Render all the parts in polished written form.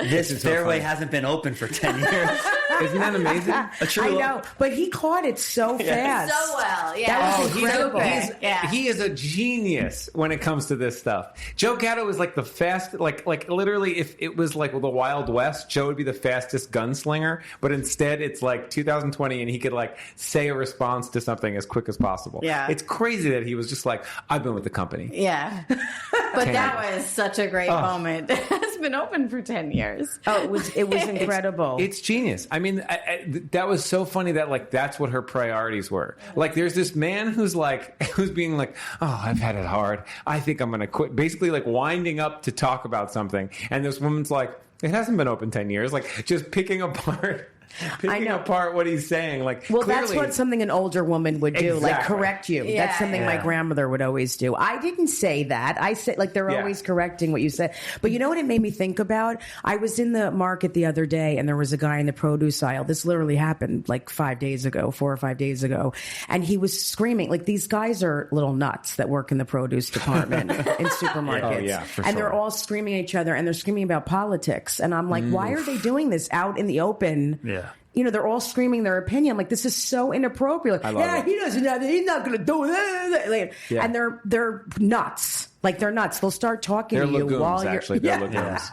This fairway hasn't been open for 10 years. Isn't that amazing? I know, but he caught it so fast. So well, yeah. That was incredible. He is a genius when it comes to this stuff. Joe Gatto is like the fast, like literally, if it was like the Wild West, Joe would be the fastest gunslinger. But instead, it's like 2020, and he could like say a response to something as quick as possible. Yeah, it's crazy that he was just like, "I've been with the company." Yeah, but that was such a great moment. It's been open for 10 years. Oh, it was incredible. It's genius. I mean, that was so funny that like that's what her priorities were. Like, there's this man who's being like, "Oh, I've had it hard. I think I'm going to quit." Basically, like winding up to talk about something, and this woman's like, "It hasn't been open 10 years." Like, just picking apart what he's saying. Like, well, clearly, that's what something an older woman would do, like Exactly. correct you. Yeah, That's something my grandmother would always do. I didn't say that. I said, like, they're always correcting what you said. But you know what it made me think about? I was in the market the other day, and there was a guy in the produce aisle. This literally happened like 4 or 5 days ago. And he was screaming. Like, these guys are little nuts that work in the produce department in supermarkets. Oh, yeah, for and sure. they're all screaming at each other, and they're screaming about politics. And I'm like, why are they doing this out in the open? Yeah. You know, they're all screaming their opinion. Like, this is so inappropriate. I love it. He doesn't have it. He's not going to do it. Like, Yeah. And they're nuts. Like, they're nuts. Th'll start talking They're to you legumes, while you're... actually. They're legumes.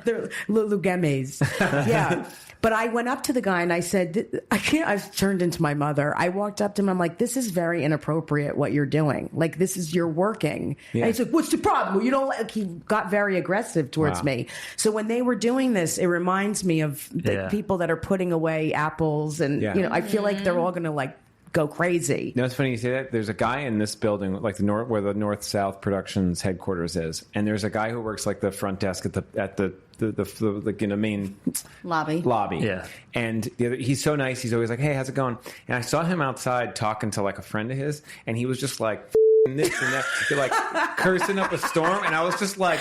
They're lugemes. Yeah. But I went up to the guy and I said, I've turned into my mother. I walked up to him. I'm like, this is very inappropriate what you're doing. Like, you're working. Yeah. And he's like, what's the problem? Well, you know, like, he got very aggressive towards me. So when they were doing this, it reminds me of the people that are putting away apples. And, you know, I feel like they're all going to like go crazy. You know, it's funny you say that. There's a guy in this building, like where the North South Productions headquarters is, and there's a guy who works like the front desk at the main lobby. Yeah. And he's so nice. He's always like, "Hey, how's it going?" And I saw him outside talking to like a friend of his, and he was just like, this and that, you're like cursing up a storm, and I was like,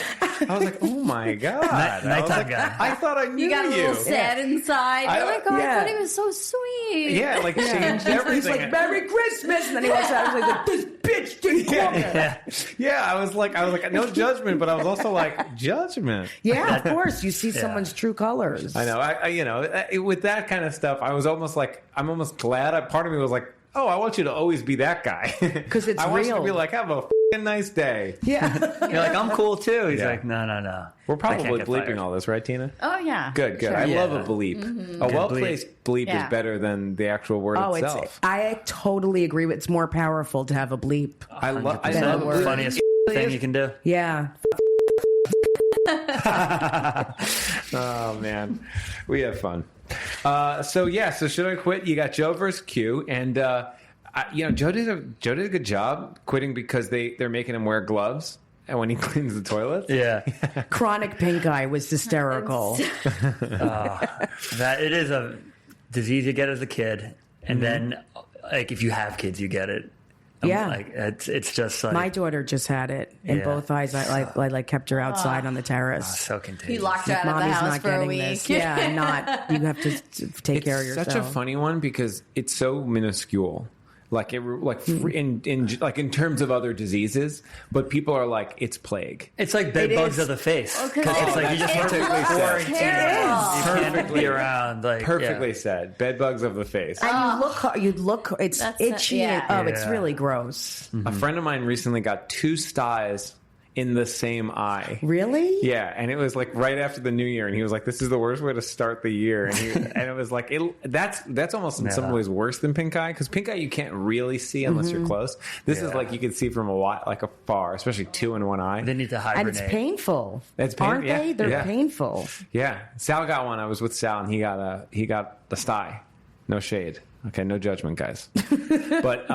oh my god, nighttime guy. I thought I knew you. You got a little sad inside. You're like, oh, I thought he was so sweet. Yeah, like changed everything. He's like, Merry Christmas, and then he walks out. I was like, this bitch didn't call me. Yeah. I was like, no judgment, but I was also like, judgment. Yeah, of course, you see someone's true colors. I know. With that kind of stuff, I was almost like, I'm almost glad. Part of me was like, oh, I want you to always be that guy. Because it's I want real. you to be like, have a nice day. Yeah. You're like, I'm cool too. He's like, no. We're I can't probably get bleeping fired. all this, right, Tina? Oh, yeah. Good. Sure. I love Yeah. a bleep. Mm-hmm. A well-placed bleep Yeah. is better than the actual word itself. I totally agree. It's more powerful to have a bleep. I love a the bleep. Funniest thing you can do. Yeah. Oh, man. We have fun. So should I quit? You got Joe versus Q, and Joe did a good job quitting because they're making him wear gloves and when he cleans the toilets. Yeah. Chronic pink eye was hysterical. That it is a disease you get as a kid, and then like if you have kids, you get it. Yeah. Like it's just like My daughter just had it in both eyes. I kept her outside on the terrace. so contagious. You locked her out of the Mommy's house not for a getting week. this. Yeah, not. You have to take care of yourself. It's such a funny one because it's so minuscule. Like in terms of other diseases, but people are like, it's plague. It's like bed bugs of the face. Because it's like you just want to quarantine. You can't be around. Like Perfectly said. Bed bugs of the face. And you look, it's That's itchy. It's Yeah. really gross. A friend of mine recently got 2 styes in the same eye. Really? Yeah, and it was like right after the new year, and he was like, "This is the worst way to start the year." And it was like, that's almost in some ways worse than pink eye, because pink eye you can't really see unless you're close. This is like you can see from afar, especially 2 in one eye. They need to And hibernate. it's painful. Aren't they? They're painful. Yeah, Sal got one. I was with Sal, and he got the sty. No shade. Okay, no judgment, guys. But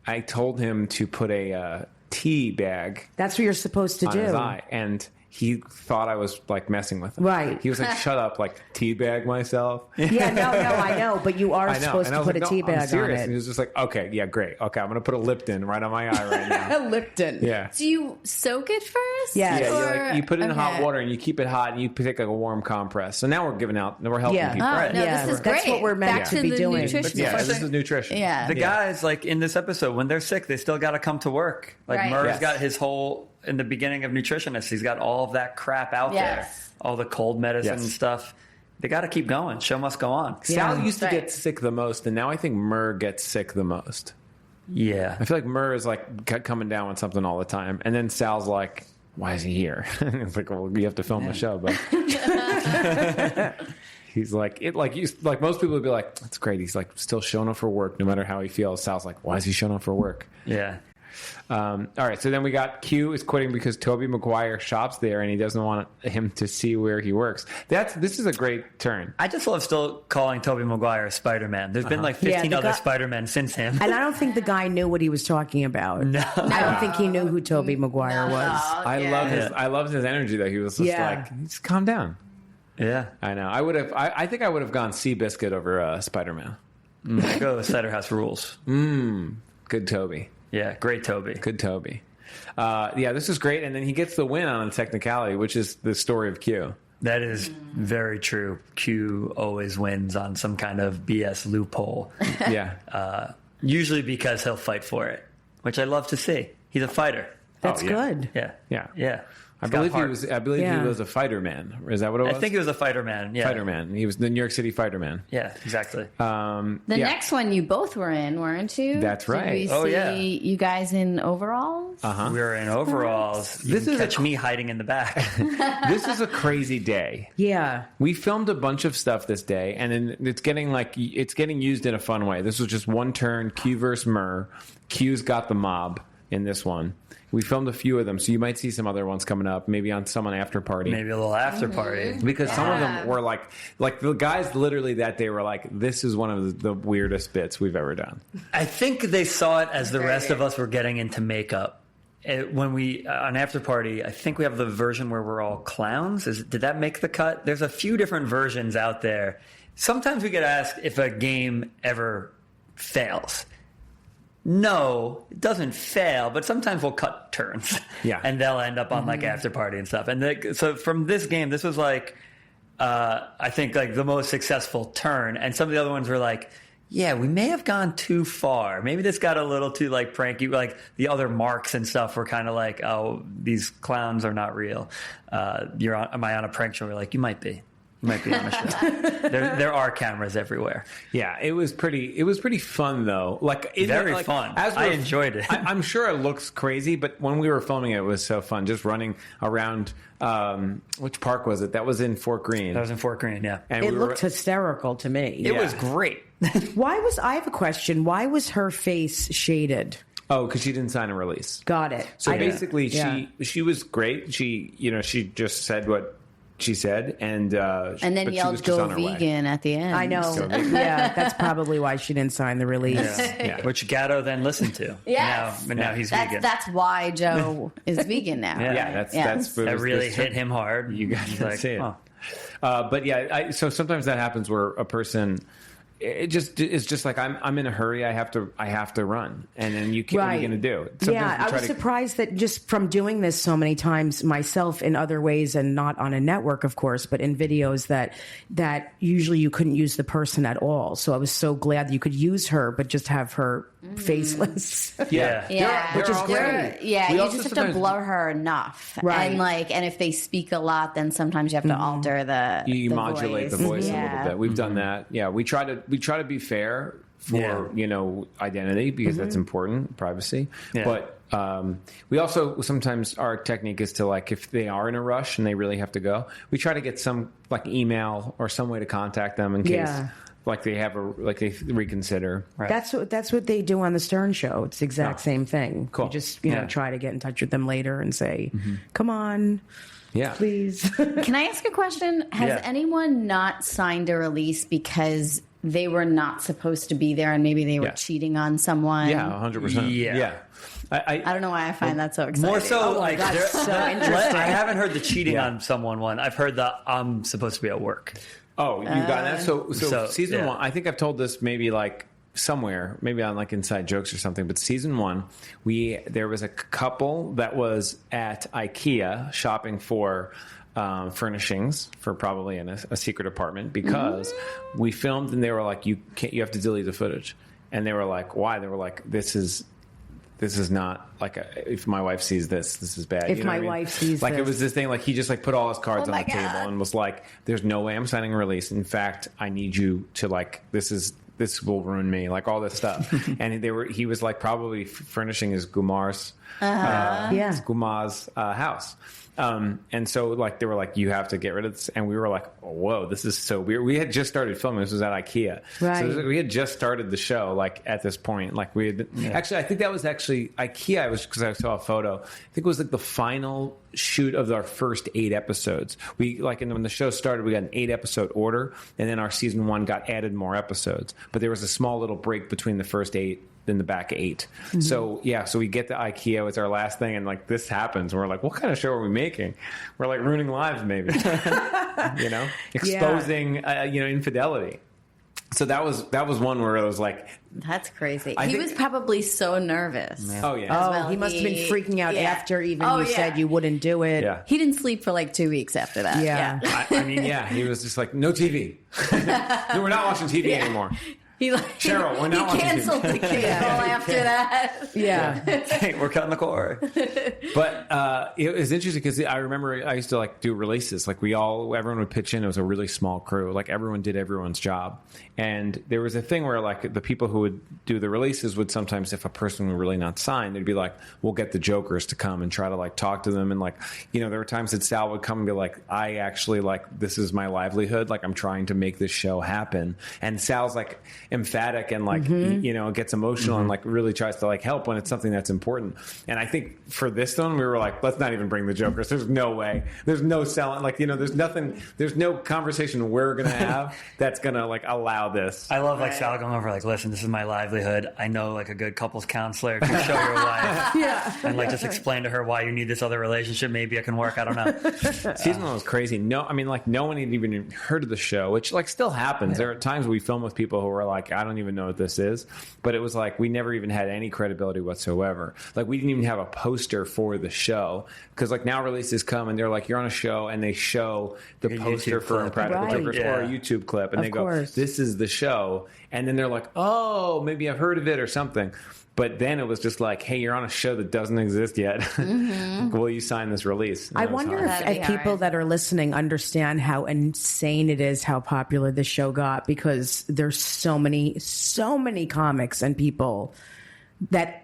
I told him to put a tea bag. That's what you're supposed to on do. his eye, and he thought I was like messing with him. Right. He was like, "Shut up!" Like teabag myself. Yeah, no, I know, but you are I know. supposed And I to was put like, a tea "No, bag I'm on serious." And he it. was just like, "Okay, yeah, great. Okay, I'm gonna put a Lipton right on my eye right now." Lipton. Yeah. Do you soak it first? Yes. Yeah, you put it in hot Okay. water and you keep it hot and you take like a warm compress. So now we're helping Yeah. people. Oh, no, Yeah, this is that's great. what we're meant Back to to be the doing. nutrition. Yeah, this is nutrition. Yeah. The guys, like in this episode, when they're sick, they still got to come to work. Like Right. Murray's Yes. got his whole in the beginning of nutritionists. He's got all of that crap out there, all the cold medicine and stuff. They got to keep going. Show must go on. Sal used to get sick the most, and now I think Murr gets sick the most. Yeah. I feel like Murr is like coming down with something all the time, and then Sal's like, "Why is he here?" It's like, "Well, you have to film the show," but he's like, like most people would be like, "That's great." He's like still showing up for work, no matter how he feels. Sal's like, "Why is he showing up for work?" Yeah. All right, so then we got Q is quitting because Tobey Maguire shops there and he doesn't want him to see where he works. This is a great turn. I just love still calling Tobey Maguire Spider-Man. There's been like 15 other Spider-Men since him. And I don't think the guy knew what he was talking about. No. I don't think he knew who Tobey Maguire was. I love his energy though. He was just like, just calm down. Yeah. I know. I think I would have gone Seabiscuit over Spider-Man. I go with Cider House Rules. Good Toby. Yeah, great Toby. Good Toby. This is great. And then he gets the win on a technicality, which is the story of Q. That is very true. Q always wins on some kind of BS loophole. Yeah. Usually because he'll fight for it, which I love to see. He's a fighter. That's good. Yeah. Yeah. Yeah. I believe he was a fighter man. Is that what it was? I think he was a fighter man. Yeah. Fighter man. He was the New York City fighter man. Yeah, exactly. The next one you both were in, weren't you? That's right. Did we see you guys in overalls? We were in overalls. This is catch me hiding in the back. This is a crazy day. Yeah. We filmed a bunch of stuff this day, and then it's getting used in a fun way. This was just one turn. Q versus Murr. Q's got the mob in this one. We filmed a few of them, so you might see some other ones coming up, maybe on some after party. Maybe a little after party. Because some of them were like the guys literally that day were like, this is one of the weirdest bits we've ever done. I think they saw it as the rest of us were getting into makeup. When we, on after party, I think we have the version where we're all clowns. Did that make the cut? There's a few different versions out there. Sometimes we get asked if a game ever fails. No, it doesn't fail, but sometimes we'll cut turns. Yeah. And they'll end up on like after party and stuff. And so from this game, this was like, I think like the most successful turn. And some of the other ones were like, yeah, we may have gone too far. Maybe this got a little too like pranky. Like the other marks and stuff were kind of like, oh, these clowns are not real. Am I on a prank show? We're like, you might be. You might be on a show. There are cameras everywhere. Yeah, it was pretty fun though. Very fun. I enjoyed it. I'm sure it looks crazy, but when we were filming it was so fun. Just running around. Which park was it? That was in Fort Greene. That was in Fort Greene. Yeah, and it looked hysterical to me. It was great. I have a question. Why was her face shaded? Oh, because she didn't sign a release. Got it. So basically, she was great. She just said what she said, and then yelled "Go vegan" at the end. I know. Yeah, that's probably why she didn't sign the release. Yeah. Which Gatto then listened to. Yes. Now he's vegan. That's why Joe is vegan now. That really hit him hard. You got to say it. But so sometimes that happens where a person. It's just like I'm in a hurry. I have to run, and then you can't. What are you going to do? Sometimes I was surprised that just from doing this so many times myself in other ways, and not on a network, of course, but in videos that usually you couldn't use the person at all. So I was so glad that you could use her, but just have her faceless. Which is great. You just have to blur her enough, right? And if they speak a lot, then sometimes you have to alter the modulate voice. the voice a little bit. We've done that. Yeah, we try to be fair for identity because that's important, privacy. But we also sometimes our technique is to like if they are in a rush and they really have to go, we try to get some like email or some way to contact them in case like they reconsider. Right. That's what they do on the Stern Show. It's the exact same thing. Cool. You just try to get in touch with them later and say, come on. Yeah, please. Can I ask a question? Has anyone not signed a release because they were not supposed to be there and maybe they were cheating on someone? Yeah, 100%. Yeah. I don't know why I find that so exciting. More so, that's so interesting. I haven't heard the cheating on someone one. I've heard the I'm supposed to be at work. Oh, you got that? So season one, I think I've told this maybe like somewhere, maybe on like Inside Jokes or something, but season one, there was a couple that was at IKEA shopping for furnishings for probably in a secret apartment because we filmed and they were like, you have to delete the footage. And they were like, why? They were like, this is this is not like if my wife sees this is bad. If you know my what I mean? wife sees like this. it was this thing, like he just like put all his cards Oh on my the table God. and was like, there's no way I'm signing a release. In fact, I need you to like, this will ruin me, like all this stuff. And he was like probably furnishing his Gumar's house. And so like they were like, you have to get rid of this, and we were like, whoa, this is so weird. We had just started filming. This was at IKEA, right? So we had just started the show. Like at this point, like we had actually, I think that was actually IKEA. I was because I saw a photo. I think it was like the final shoot of our first 8 episodes. We like, and when the show started, we got an 8-episode order, and then our season 1 got added more episodes. But there was a small little break between the first 8. Than the back 8. Mm-hmm. So we get to IKEA. It's our last thing, and like this happens. And we're like, what kind of show are we making? We're like ruining lives, maybe. Exposing infidelity. So that was one where I was like, that's crazy. He was probably so nervous. Yeah. Oh yeah. He must have been freaking out after even you said you wouldn't do it. Yeah. He didn't sleep for like 2 weeks after that. Yeah. I mean, he was just like, no TV. No, we're not watching TV anymore. Cheryl, we're not he canceled the cable after that. Yeah. Hey, we're cutting the cord. But it was interesting because I remember I used to like do releases. Like everyone would pitch in. It was a really small crew. Like everyone did everyone's job. And there was a thing where like the people who would do the releases would sometimes, if a person were really not signed, they'd be like, we'll get the jokers to come and try to like talk to them. And like, there were times that Sal would come and be like, I actually like, this is my livelihood. Like I'm trying to make this show happen. And Sal's like emphatic and like, gets emotional and like really tries to like help when it's something that's important. And I think for this one, we were like, let's not even bring the jokers. There's no way. There's no selling. Like, there's nothing, there's no conversation we're going to have that's going to like allow this. I love like Sal going over like, listen, this is my livelihood. I know like a good couples counselor can show your wife and like just explain to her why you need this other relationship. Maybe it can work. I don't know. Season 1 was crazy. No one had even heard of the show, which like still happens. Yeah. There are times we film with people who are like, I don't even know what this is. But it was like, we never even had any credibility whatsoever. Like we didn't even have a poster for the show. Because like now releases come and they're like, you're on a show, and they show the like poster for Impractical Jokers or a YouTube clip, and they go, this is the show. And then they're like, oh, maybe I've heard of it or something. But then it was just like, hey, you're on a show that doesn't exist yet. Will you sign this release? And I wonder if people that are listening understand how insane it is how popular this show got, because there's so many comics and people that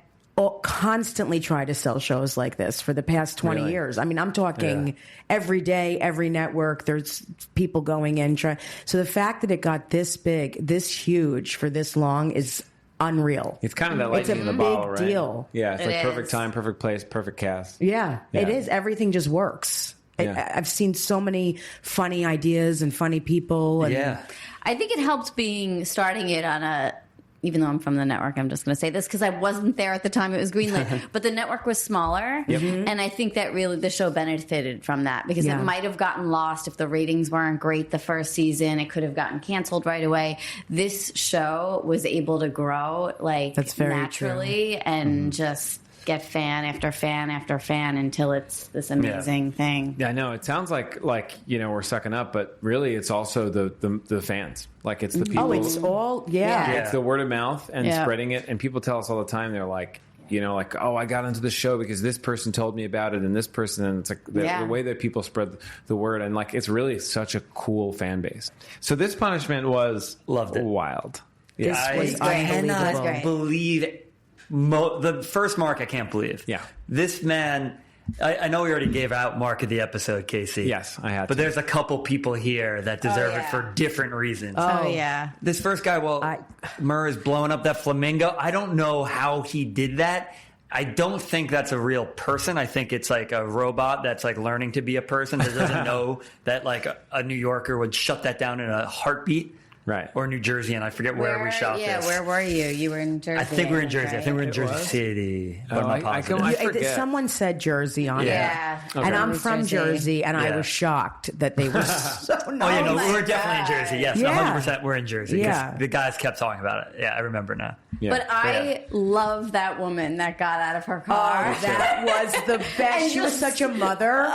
constantly try to sell shows like this for the past 20 years. I mean, I'm talking every day, every network, there's people going in. So the fact that it got this big, this huge for this long is unreal. It's kind of that lightning in the bottle, right? It's a big deal. Yeah, it's like perfect time, perfect place, perfect cast. Yeah, it is. Everything just works. Yeah. I've seen so many funny ideas and funny people. And I think it helped starting it on a, even though I'm from the network, I'm just going to say this because I wasn't there at the time it was greenlit, but the network was smaller. And I think that really the show benefited from that, because it might have gotten lost if the ratings weren't great the first season. It could have gotten canceled right away. This show was able to grow like naturally and just get fan after fan after fan until it's this amazing thing. Yeah, I know. It sounds like we're sucking up, but really it's also the fans. Like it's the people. Oh, it's all It's the word of mouth and spreading it. And people tell us all the time, they're like, like, oh, I got into the show because this person told me about it, and this person, and it's like the way that people spread the word, and like it's really such a cool fan base. So this punishment was wild. This was I cannot believe it. The first mark I can't believe. Yeah. This man, I know we already gave out mark of the episode, Casey. Yes, I had But there's a couple people here that deserve it for different reasons. Oh, yeah. This first guy, Murr is blowing up that flamingo. I don't know how he did that. I don't think that's a real person. I think it's like a robot that's like learning to be a person that doesn't know that like a New Yorker would shut that down in a heartbeat. Right. Or New Jersey, and I forget where we shot this. Yeah, where were you? You were in Jersey. I think we were in Jersey. I think we were in Jersey City. But I'm not positive. I forget. Someone said Jersey on it. Yeah. Okay. And I'm from Jersey, and I was shocked that they were so nice. Oh, yeah, no, we were definitely in Jersey. Yes, Yeah. 100% we're in Jersey. Yeah. The guys kept talking about it. Yeah, I remember now. Yeah. But I love that woman that got out of her car. That was the best. She was such a mother.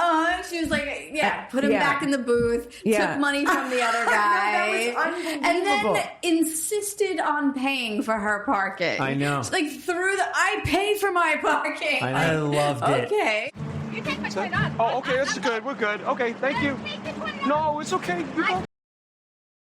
She was like, put him back in the booth, took money from the other guy. Unbelievable. And then insisted on paying for her parking. I know. Like I pay for my parking. I loved it. Okay. You take my $20. Oh, okay, that's good. We're good. Okay, thank you. No, it's okay. You go.